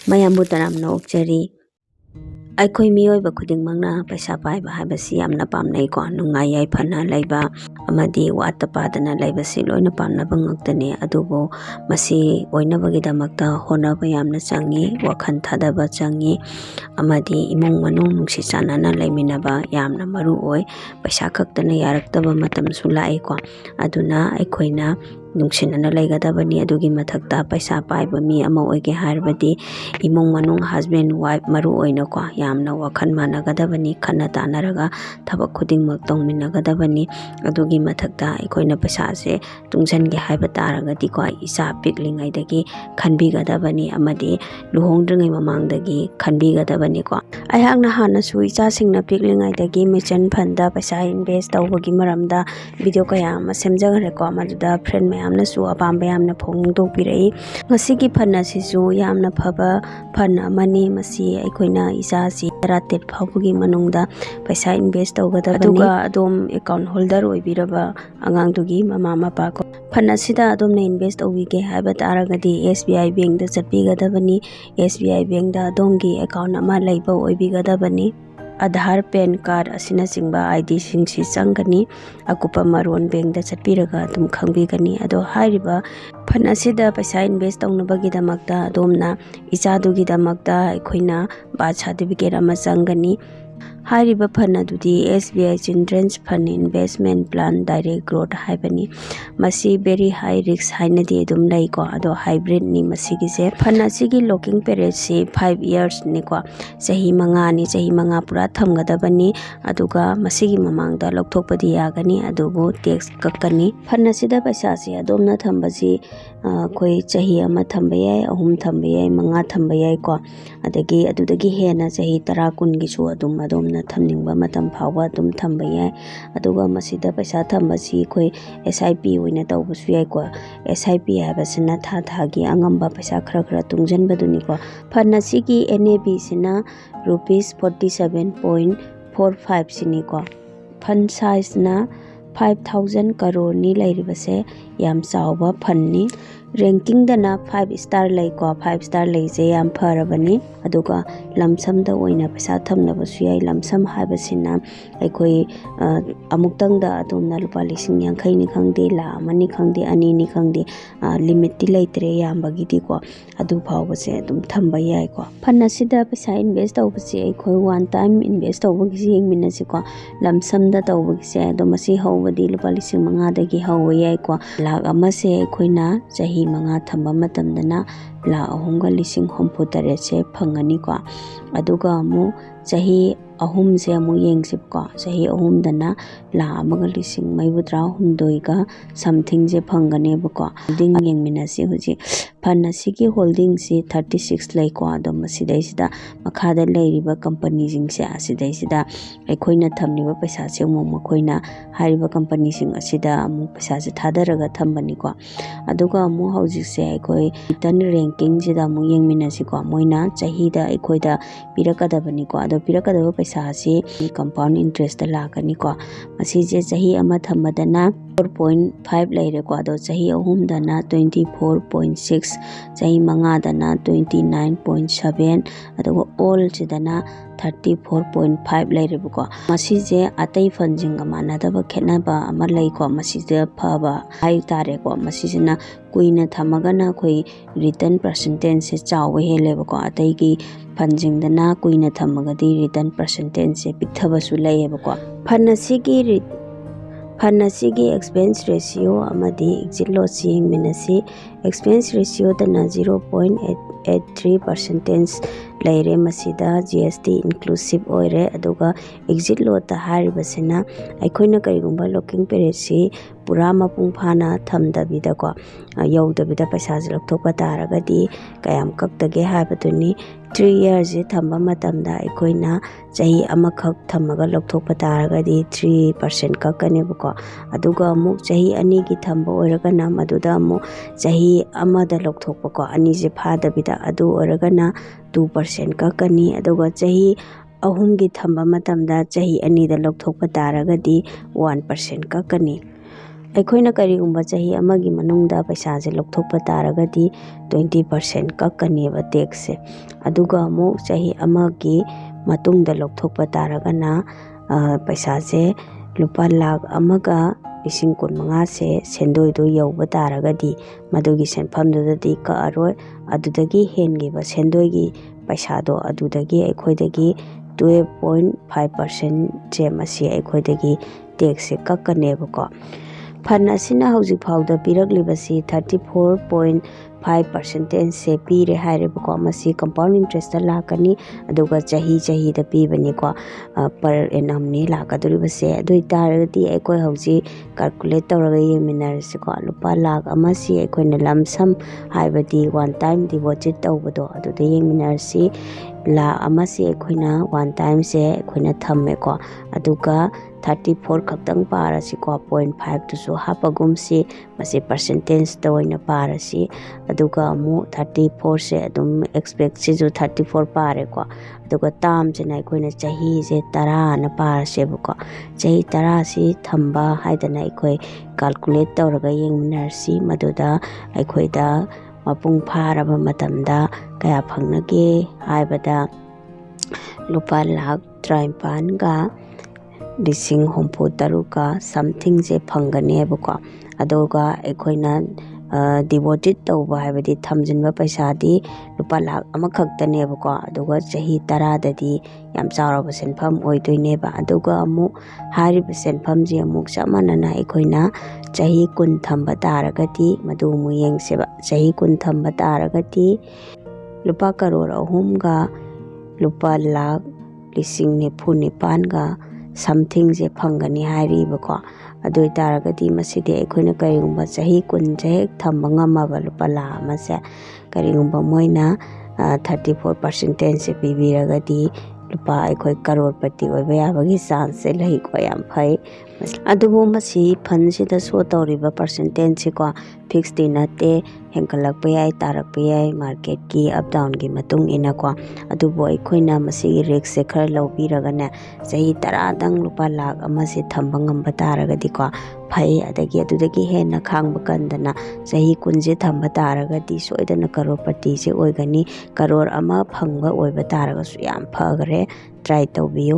ꯃꯌꯥꯝꯕꯨ ꯇꯔꯥꯝꯅ ꯑꯣꯛꯆꯔꯤ ꯑꯩꯈꯣꯏ ꯃꯤꯑꯣꯏꯕ ꯈꯨꯗꯤꯡꯃꯛꯅ ꯄꯩꯁꯥ ꯄꯥꯏꯕ ꯍꯥꯏꯕꯁꯤ ꯌꯥꯝꯅ ꯄꯥꯝꯅꯩꯀꯣ ꯅꯨꯡꯉꯥꯏ ꯌꯥꯏꯐꯅ ꯂꯩꯕ ꯑꯃꯗꯤ ꯋꯥꯠꯇ ꯄꯥꯗꯅ ꯂꯩꯕꯁꯤ ꯂꯣꯏꯅ ꯄꯥꯝꯅꯕ ꯉꯥꯛꯇꯅꯤ ꯑꯗꯨꯕꯨ ꯃꯁꯤ ꯑꯣꯏꯅꯕꯒꯤꯗꯃꯛꯇ ꯍꯣꯠꯅꯕ ꯌꯥꯝꯅ ꯆꯪꯏ ꯋꯥꯈꯜ ꯊꯥꯗꯕ ꯆꯪꯏ ꯑꯃꯗꯤ ꯏꯃꯨꯡ ꯃꯅꯨꯡ ꯅꯨꯡꯁꯤ ꯆꯥꯟꯅꯅ ꯂꯩꯃꯤꯟꯅꯕ ꯌꯥꯝꯅ ꯃꯔꯨꯑꯣꯏ ꯄꯩꯁꯥ ꯈꯛꯇꯅ ꯌꯥꯔꯛꯇꯕ ꯃꯇꯝꯁꯨ ꯂꯥꯛꯏꯀꯣ ꯑꯗꯨꯅ ꯑꯩꯈꯣꯏꯅ ꯅꯨꯡꯁꯤꯅꯅ ꯂꯩꯒꯗꯕꯅꯤ ꯑꯗꯨꯒꯤ ꯃꯊꯛꯇ ꯄꯩꯁꯥ ꯄꯥꯏꯕ ꯃꯤ ꯑꯃ ꯑꯣꯏꯒꯦ ꯍꯥꯏꯔꯕꯗꯤ ꯏꯃꯨꯡ ꯃꯅꯨꯡ ꯍꯁꯕꯦꯟ ꯋꯥꯏꯐ ꯃꯔꯨꯑꯣꯏꯅꯀꯣ ꯌꯥꯝꯅ ꯋꯥꯈꯜ ꯃꯥꯟꯅꯒꯗꯕꯅꯤ ꯈꯟꯅ ꯇꯥꯟꯅꯔꯒ ꯊꯕꯛ ꯈꯨꯗꯤꯡꯃꯛ ꯇꯧꯃꯤꯟꯅꯒꯗꯕꯅꯤ ꯑꯗꯨꯒꯤ ꯃꯊꯛꯇ ꯑꯩꯈꯣꯏꯅ ꯄꯩꯁꯥꯁꯦ ꯇꯨꯡꯁꯤꯟꯒꯦ ꯍꯥꯏꯕ ꯇꯥꯔꯒꯗꯤꯀꯣ ꯏꯆꯥ ꯄꯤꯛꯂꯤꯉꯩꯗꯒꯤ ꯈꯟꯕꯤꯒꯗꯕꯅꯤ ꯑꯃꯗꯤ ꯂꯨꯍꯣꯡꯗ꯭ꯔꯤꯉꯩ ꯃꯃꯥꯡꯗꯒꯤ ꯈꯟꯕꯤꯒꯗꯕꯅꯤꯀꯣ ꯑꯩꯍꯥꯛꯅ ꯍꯥꯟꯅꯁꯨ ꯏꯆꯥꯁꯤꯡꯅ ꯄꯤꯛꯂꯤꯉꯩꯗꯒꯤ ꯃ꯭ꯌꯨꯆꯨꯋꯦꯜ ꯐꯟꯗ ꯄꯩꯁꯥ ꯏꯟꯚꯦꯁꯠ ꯇꯧꯕꯒꯤ ꯃꯔꯝꯗ ꯚꯤꯗꯤꯑꯣ ꯀꯌꯥ ꯑꯃ ꯁꯦꯝꯖꯈ꯭ꯔꯦꯀꯣ ꯃꯗꯨꯗ ꯐ꯭ꯔꯦꯟ ꯃꯌꯥꯝꯅꯁꯨ ꯑꯄꯥꯝꯕ ꯌꯥꯝꯅ ꯐꯣꯡꯗꯣꯛꯄꯤꯔꯛꯏ ꯉꯁꯤꯒꯤ ꯐꯟ ꯑꯁꯤꯁꯨ ꯌꯥꯝꯅ ꯐꯕ ꯐꯟ ꯑꯃꯅꯤ ꯃꯁꯤ ꯑꯩꯈꯣꯏꯅ ꯏꯆꯥꯁꯤ 18 ꯐꯥꯎꯕꯒꯤ ꯃꯅꯨꯡꯗ ꯄꯩꯁꯥ ꯏꯟꯚꯦꯁꯠ ꯇꯧꯒꯗꯕꯅꯤ ꯑꯗꯨꯒ ꯑꯗꯣꯝ ꯑꯦꯀꯥꯎꯟꯠ ꯍꯣꯜꯗꯔ ꯑꯣꯏꯕꯤꯔꯕ ꯑꯉꯥꯡꯗꯨꯒꯤ ꯃꯃꯥ ꯃꯄꯥ ꯀꯣ ꯐꯟ ꯑꯁꯤꯗ ꯑꯗꯣꯝꯅ ꯏꯟꯚꯦꯁꯠ ꯇꯧꯕꯤꯒꯦ ꯍꯥꯏꯕ ꯇꯥꯔꯒꯗꯤ SBI ꯕꯦꯡꯛꯗ ꯆꯠꯄꯤꯒꯗꯕꯅꯤ SBI ꯕꯦꯡꯛꯗ ꯑꯗꯣꯝꯒꯤ ꯑꯦꯀꯥꯎꯟꯠ ꯑꯃ ꯂꯩꯕ ꯑꯣꯏꯕꯤꯒꯗꯕꯅꯤ आधार पैन कार्ड असिनचिंबा आईडी सिंगसी चंगनी अकुपा मरोन बैंक चटपीरगा तुम खंगबीगनी अदो हाइरिबा फन असिदा पैसा इन्वेस्ट तौनबगीदमक्ता अदोमना इचादुगीदमक्ता अखोइना बार्थ सर्टिफिकेट अमा चंगनी हाइरिबा फन अदुदी SBI children's fund investment plan direct growth हाइबनी मसी वेरी हाई रिस्क हाइनदी अदुम लैको अदो हाइब्रिड नि मसीगिसे फन असिगी लॉकिंग पीरियड से 5 इयर्स निको चही मंगानी चही मंगा पूरा थमगदबनी अदुगा मसीगी ममांगदा लौथोकपदि यागनी अदुबो टैक्स कक्कनी फन असिदा पैसा से अदोमना थंबसी कोई चही अमा थंबे याय अहुम थंबे याय मंगा थंबे याय को अदगी अदुदगी हेना चही 10 10 गिसु अदोमना थमनिंगबा मतम फावबा अदुम थंबे याय अदुगा मसीदा पैसा थंबसी कोई SIP ओइना तौबसु याय को SIP हाबसना था थागी अंगंबा पैसा खरा खरा तुंगजनबदुनी को फन असिगी NAV सिना ₹47.45 सिनी को फन साइज ना 5,000 करोड़ नि लैरिबसे याम चावबा फन्नी रैंकिंग दना 5 स्टार लैको 5 स्टार लैजे याम फरबनी अदुगा लमसम द ओइना पैसा थमनबसु याय लमसम हाबसिना अखोई अमुक्तंग द अदोमना लुपा 50,000 नि खंगदे ला मनी खंगदे अनि नि खंगदे लिमिट ति लैतरे यामबगीदी को अदु फावबसे अदुम थंबा याय को फन असिदा पैसा इन्वेस्ट तौबसे अखोई वन टाइम इन्वेस्ट तौबगिसे यंगमिनसे को लमसम द तौबगिसे अदो मसी हौबदी लुपा 5,000 दगी हौव याय को लाख अमसे अखोइना चही मंगा थंबा मतमदना लाख 3,68,000 से फंगनी को अदुगा अमु चही अहुम से अमु येंगसिब को चही अहुम दना लाख 1,53,900 समथिंग से फंगने बको होल्डिंग येंगमिनसी हुजी फन असिगी होल्डिंग से 36 लैको अदो मसिदैसिदा मखादा लैरिबा कंपनी जिंग से असिदैसिदा अखोइना थमनिबा पैसा से अमु मखोइना हारिबा कंपनी सिंग असिदा अमु पैसा से थादरगा थंबनी को अदुगा अमु हौजिक से अखोइ रिटर्न रैंकिंग जिदा अमु येंगमिनसी को मोइना चहीदा अखोइदा पिरकदबनी को अदो पिरकदब पैसा से कंपाउंड इंटरेस्ट लाकनी को मसी जे चही अमा थमदना 4.5 लैरे को अदो चही अहुम दना 24.6 चही मंगा दना 29.7 अदो ऑल चिदना 34.5 लैरे को मसी जे अतै फंजिंग मानदब खेनबा अमा लैको मसी जे फबा हाई तारे को मसी जेना कुइना थमगना कोई रिटर्न परसेंटेज से चाव हेलेब को अतै की फंजिंग दना कुइना थमगदी रिटर्न परसेंटेज से पिथबसु लैब को फन असिगी एक्सपेंस रेशियो अमदी एग्जिट लॉस येंगमिनसी एक्सपेंस रेशियो दना 0.83% लैरे मसीदा GST इंक्लूसिव ओइरे अदुगा एग्जिट लॉस हारिबसिना अखोइना करिगुंबा लॉकिंग पीरियड से पूरा मपुंग फाना थमदबिदा को यौदबिदा पैसा लौथोकपा तारगदी कयाम कक्तगे हाबदुनी 3 years जे थंबा मतमदा अखोइना चही अमखक थमगा लौथोकपा तारगदी 3% कक्कनेबको अदुगा अमुक चही अनि की थंबा ओइरगना मदुदा अमु चही अमदा लौथोकपको अनि जे फादबिदा अदु ओइरगना 2% कक्कनी अदुगा चही अहुम की थंबा मतमदा चही अनि दा लौथोकपा तारगदी 1% कक्कनी ꯑꯩꯈꯣꯏꯅ ꯀꯔꯤꯒꯨꯝꯕ ꯆꯍꯤ ꯑꯃꯒꯤ ꯃꯅꯨꯡꯗ ꯄꯩꯁꯥꯁꯦ ꯂꯧꯊꯣꯛꯄ ꯇꯥꯔꯒꯗꯤ 20% ꯀꯛꯀꯅꯦꯕ ꯇꯦꯛꯁꯁꯦ, ꯑꯗꯨꯒ ꯑꯃꯨꯛ ꯆꯍꯤ ꯑꯃꯒꯤ ꯃꯇꯨꯡꯗ ꯂꯧꯊꯣꯛꯄ ꯇꯥꯔꯒꯅ ꯄꯩꯁꯥꯁꯦ ꯂꯨꯄꯥ ꯂꯥꯈ 1,25,000ꯁꯦ ꯁꯦꯟꯗꯣꯏꯗꯣ ꯌꯧꯕ ꯇꯥꯔꯒꯗꯤ ꯃꯗꯨꯒꯤ ꯁꯦꯟꯐꯝꯗꯨꯗꯗꯤ ꯀꯛꯑꯔꯣꯏ, ꯑꯗꯨꯗꯒꯤ ꯍꯦꯟꯈꯤꯕ ꯁꯦꯟꯗꯣꯏꯒꯤ ꯄꯩꯁꯥꯗꯣ ꯑꯗꯨꯗꯒꯤ ꯑꯩꯈꯣꯏꯗꯒꯤ 12.5%ꯁꯦ ꯃꯁꯤ ꯑꯩꯈꯣꯏꯗꯒꯤ ꯇꯦꯛꯁꯁꯦ ꯀꯛꯀꯅꯦꯕꯀꯣ꯫ ꯐꯟ ꯑꯁꯤꯅ ꯍꯧꯖꯤꯛ ꯐꯥꯎꯗ ꯄꯤꯔꯛꯂꯤꯕꯁꯤ 34.5%ꯁꯦ ꯄꯤꯔꯦ ꯍꯥꯏꯔꯦꯕꯀꯣ꯫ ꯃꯁꯤ ꯀꯝꯄꯥꯎꯟ ꯏꯟꯇꯔꯦꯁꯇ ꯂꯥꯛꯀꯅꯤ, ꯑꯗꯨꯒ ꯆꯍꯤꯗ ꯄꯤꯕꯅꯤꯀꯣ, ꯄꯔ ꯑꯦꯅꯝꯅꯤ ꯂꯥꯛꯀꯗꯧꯔꯤꯕꯁꯦ꯫ ꯑꯗꯨ ꯑꯣꯏꯇꯥꯔꯒꯗꯤ ꯑꯩꯈꯣꯏ ꯍꯧꯖꯤꯛ ꯀꯥꯜꯀꯨꯂꯦꯠ ꯇꯧꯔꯒ ꯌꯦꯡꯃꯤꯟꯅꯔꯁꯤꯀꯣ꯫ ꯂꯨꯄꯥ ꯂꯥꯈ ꯑꯃꯁꯤ ꯑꯩꯈꯣꯏꯅ ꯂꯝꯁꯝ ꯍꯥꯏꯕꯗꯤ ꯋꯥꯟ ꯇꯥꯏꯝ ꯗꯤꯄꯣꯖꯤꯠ ꯇꯧꯕꯗꯣ ꯑꯗꯨꯗ ꯌꯦꯡꯃꯤꯟꯅꯔꯁꯤ꯫ ꯂꯥꯈ ꯑꯃꯁꯤ ꯑꯩꯈꯣꯏꯅ ꯋꯥꯟ ꯇꯥꯏꯝꯁꯦ ꯑꯩꯈꯣꯏꯅ ꯊꯝꯃꯦꯀꯣ, ꯑꯗꯨꯒ 34 ꯈꯛꯇꯪ ꯄꯥꯔꯁꯤꯀꯣ, 0.5ꯇꯨꯁꯨ ꯍꯥꯞꯄꯒꯨꯝꯁꯤ, ꯃꯁꯤ ꯄꯔꯁꯦꯟꯇꯦꯖꯇ ꯑꯣꯏꯅ ꯄꯥꯔꯁꯤ꯫ ꯑꯗꯨꯒ ꯑꯃꯨꯛ 34ꯁꯦ ꯑꯗꯨꯝ ꯑꯦꯛꯁꯄꯦꯛꯁꯤꯁꯨ 34 ꯄꯥꯔꯦꯀꯣ, ꯑꯗꯨꯒ ꯇꯥꯝꯁꯤꯅ ꯑꯩꯈꯣꯏꯅ ꯆꯍꯤꯁꯦ 10ꯅ ꯄꯥꯔꯁꯦꯕꯀꯣ꯫ ꯆꯍꯤ 10ꯁꯤ ꯊꯝꯕ ꯍꯥꯏꯗꯅ ꯑꯩꯈꯣই ꯀꯥꯜꯀꯨꯂꯦꯠ ꯇꯧꯔꯒ ꯌꯦꯡꯃꯤꯟꯅꯔꯁꯤ꯫ ꯃꯗꯨꯗ ꯑꯩꯈꯣꯏꯗ ꯃꯄꯨꯡ ꯐꯥꯔꯕ ꯃꯇꯝꯗ ꯀꯌꯥ ꯐꯪꯅꯒꯦ ꯍꯥꯏꯕꯗ ꯂꯨꯄꯥ ꯂꯥꯈ 53,063,000ꯁꯦ ꯐꯪꯒꯅꯦꯕꯀꯣ꯫ ꯑꯗꯨꯒ ꯑꯩꯈꯣꯏꯅ ꯗꯤꯄꯣꯖꯤꯠ ꯇꯧꯕ ꯍꯥꯏꯕꯗꯤ ꯊꯝꯖꯤꯟꯕ ꯄꯩꯁꯥꯗꯤ ꯂꯨꯄꯥ ꯂꯥꯈ ꯑꯃꯈꯛꯇꯅꯦꯕꯀꯣ, ꯑꯗꯨꯒ ꯆꯍꯤ 10ꯗꯗꯤ ꯌꯥꯝ ꯆꯥꯎꯔꯕ ꯁꯦꯟꯐꯝ ꯑꯣꯏꯗꯣꯏꯅꯦꯕ꯫ ꯑꯗꯨꯒ ꯑꯃꯨꯛ ꯍꯥꯏꯔꯤꯕ ꯁꯦꯟꯐꯝꯁꯤ ꯑꯃꯨꯛ ꯆꯞ ꯃꯥꯟꯅꯅ ꯑꯩꯈꯣꯏꯅ ꯆꯍꯤ 10 ꯊꯝꯕ ꯇꯥꯔꯒꯗꯤ ꯃꯗꯨ ꯑꯃꯨꯛ ꯌꯦꯡꯁꯦꯕ꯫ ꯆꯍꯤ 10 ꯊꯝꯕ ꯇꯥꯔꯒꯗꯤ ꯂꯨꯄꯥ 1,03,00,000ꯒ ꯂꯨꯄꯥ 1,94,900ꯁꯝꯊꯤꯡꯁꯦ ꯐꯪꯒꯅꯤ ꯍꯥꯏꯔꯤꯕꯀꯣ꯫ ꯑꯗꯨ ꯑꯣꯏꯇꯥꯔꯒꯗꯤ ꯃꯁꯤꯗꯤ ꯑꯩꯈꯣꯏꯅ ꯀꯔꯤꯒꯨꯝꯕ ꯆꯍꯤ 10ꯁꯦ ꯍꯦꯛ ꯊꯝꯕ ꯉꯝꯃꯕ ꯂꯨꯄꯥ ꯂꯥꯈ ꯑꯃꯁꯦ, ꯀꯔꯤꯒꯨꯝꯕ ꯃꯣꯏꯅ 34%ꯁꯦ ꯄꯤꯕꯤꯔꯒꯗꯤ ꯑꯩꯈꯣই ꯀꯔꯣꯔꯄꯇꯤ ꯑꯣꯏꯕ ꯌꯥꯕꯒꯤ ꯆꯥꯟꯁꯁꯦ ꯂꯩꯀꯣ, ꯌꯥꯝ ꯐꯩ꯫ ꯑꯗꯨꯕꯨ ꯃꯁꯤ ꯐꯟꯁꯤꯗ ꯁꯣ ꯇꯧꯔꯤꯕ ꯄꯔꯁꯦꯟꯇꯦꯖꯁꯤꯀꯣ ꯐꯤꯛꯁꯇꯤ ꯅꯠꯇꯦ, ꯍꯦꯟꯒꯠꯂꯛꯄ ꯌꯥꯏ, ꯇꯥꯔꯛꯄ ꯌꯥꯏ, ꯃꯥꯔꯀꯦꯠꯀꯤ ꯑꯞ ꯗꯥꯎꯟꯒꯤ ꯃꯇꯨꯡ ꯏꯟꯅꯀꯣ꯫ ꯑꯗꯨꯕꯨ ꯑꯩꯈꯣꯏꯅ ꯃꯁꯤꯒꯤ ꯔꯤꯛꯁꯁꯦ ꯈꯔ ꯂꯧꯕꯤꯔꯒꯅꯦ ꯆꯍꯤ 10ꯗꯪ ꯂꯨꯄꯥ ꯂꯥꯈ ꯑꯃꯁꯦ ꯊꯝꯕ ꯉꯝꯕ ꯇꯥꯔꯒꯗꯤꯀꯣ ꯐꯩ꯫ ꯑꯗꯨꯗꯒꯤ ꯍꯦꯟꯅ ꯈꯥꯡꯕ ꯀꯟꯗꯅ ꯆꯍꯤ 10ꯁꯦ ꯊꯝꯕ ꯇꯥꯔꯒꯗꯤ ꯁꯣꯏꯗꯅ ꯀꯔꯣꯔꯄꯇꯤꯁꯦ ꯑꯣꯏꯒꯅꯤ꯫ ꯀꯔꯣꯔ ꯑꯃ ꯐꯪꯕ ꯑꯣꯏꯕ ꯇꯥꯔꯒꯁꯨ ꯌꯥꯝ ꯐꯈ꯭ꯔꯦ, ꯇ꯭ꯔꯥꯏ ꯇꯧꯕꯤꯌꯨ꯫